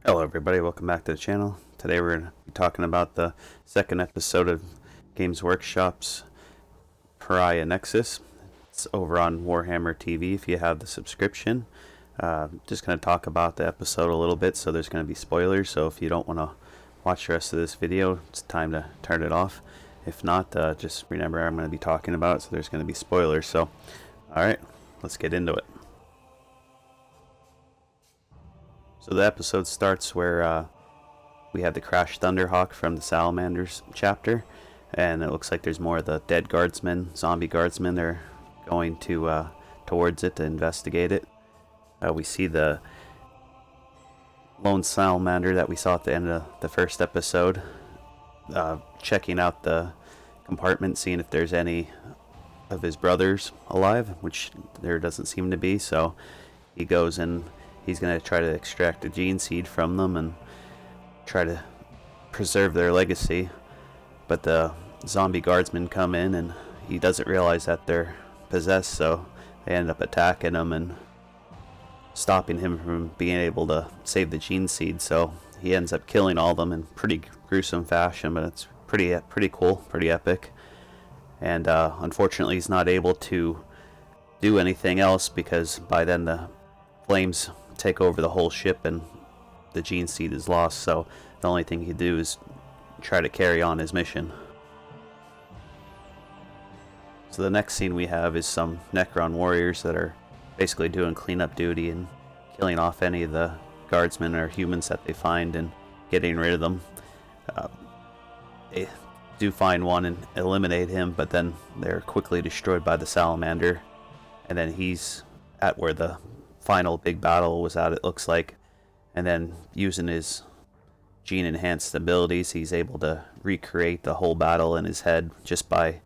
Hello everybody, welcome back to the channel. Today we're going to be talking about the second episode of Games Workshop's Pariah Nexus. It's over on WarhammerTV if you have the subscription. Just going to talk about the episode a little bit, so there's going to be spoilers, so if you don't want to watch the rest of this video, it's time to turn it off. If not, just remember I'm going to be talking about it, so there's going to be spoilers. So, alright, let's get into it. So the episode starts where we have the Crash Thunderhawk from the Salamanders chapter, and it looks like there's more of the dead guardsmen, zombie guardsmen. They're going to towards it to investigate it. We see the lone salamander that we saw at the end of the first episode, checking out the compartment, seeing if there's any of his brothers alive, which there doesn't seem to be. So he goes and he's going to try to extract a gene seed from them and try to preserve their legacy. But the zombie guardsmen come in and he doesn't realize that they're possessed, so they end up attacking him and stopping him from being able to save the gene seed. So he ends up killing all of them in pretty gruesome fashion, but it's pretty cool, pretty epic. And unfortunately he's not able to do anything else because by then the flames take over the whole ship and the gene seed is lost, so the only thing he can do is try to carry on his mission. So the next scene we have is some Necron warriors that are basically doing cleanup duty and killing off any of the guardsmen or humans that they find and getting rid of them. They do find one and eliminate him, but then they're quickly destroyed by the salamander, and then he's at where the final big battle was at, it looks like, and then using his gene enhanced abilities he's able to recreate the whole battle in his head just by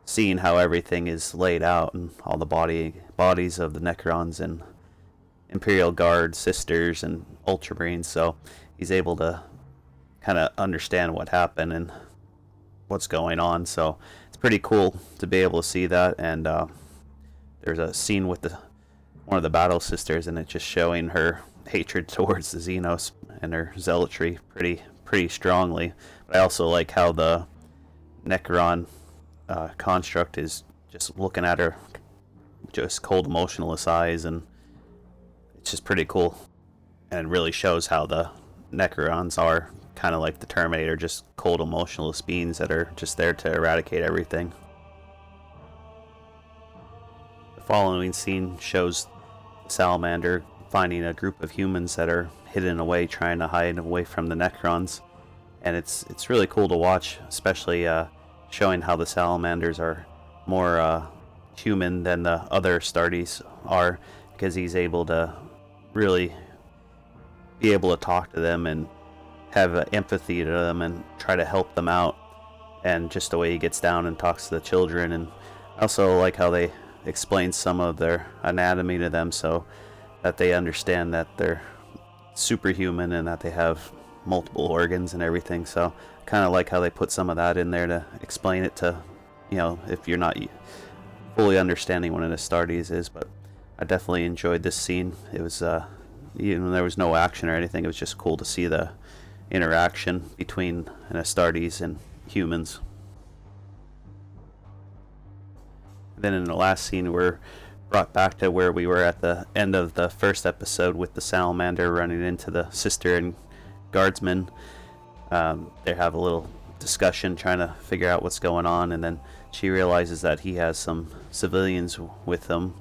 seeing how everything is laid out and all the bodies of the Necrons and Imperial Guard sisters and Ultramarines. So he's able to kind of understand what happened and what's going on, so it's pretty cool to be able to see that. And there's a scene with one of the battle sisters, and it's just showing her hatred towards the Xenos and her zealotry pretty strongly. But I also like how the Necron construct is just looking at her, just cold, emotionless eyes, and it's just pretty cool. And it really shows how the Necrons are kind of like the Terminator, just cold, emotionless beings that are just there to eradicate everything. The following scene shows Salamander finding a group of humans that are hidden away, trying to hide away from the Necrons, and it's really cool to watch, especially showing how the Salamanders are more human than the other Astartes are, because he's able to really be able to talk to them and have empathy to them and try to help them out, and just the way he gets down and talks to the children. And I also like how they explain some of their anatomy to them so that they understand that they're superhuman and that they have multiple organs and everything. So kind of like how they put some of that in there to explain it to, you know, if you're not fully understanding what an Astartes is. But I definitely enjoyed this scene. It was even though there was no action or anything, it was just cool to see the interaction between an Astartes and humans. Then in the last scene, we're brought back to where we were at the end of the first episode with the salamander running into the sister and guardsmen. They have a little discussion trying to figure out what's going on, and then she realizes that he has some civilians with them,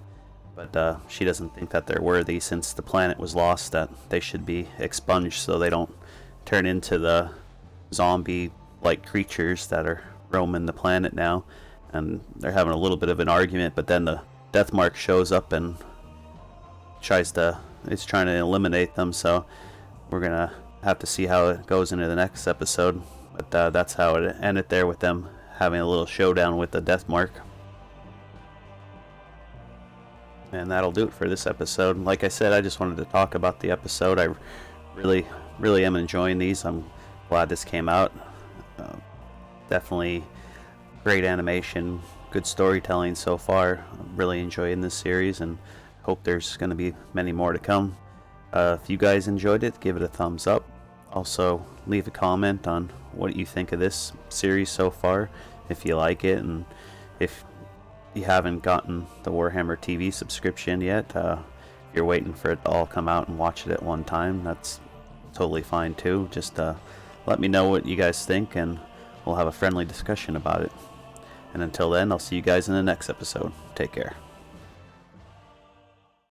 but she doesn't think that they're worthy since the planet was lost, that they should be expunged so they don't turn into the zombie-like creatures that are roaming the planet now. And they're having a little bit of an argument, but then the Deathmark shows up and is trying to eliminate them. So we're gonna have to see how it goes into the next episode. But that's how it ended there, with them having a little showdown with the Deathmark. And that'll do it for this episode. Like I said, I just wanted to talk about the episode. I really am enjoying these. I'm glad this came out. Definitely great animation, good storytelling so far. I'm really enjoying this series and hope there's going to be many more to come. If you guys enjoyed it, give it a thumbs up. Also, leave a comment on what you think of this series so far, if you like it, and if you haven't gotten the Warhammer TV subscription yet, you're waiting for it to all come out and watch it at one time, that's totally fine too. Just let me know what you guys think, and we'll have a friendly discussion about it. And until then, I'll see you guys in the next episode. Take care.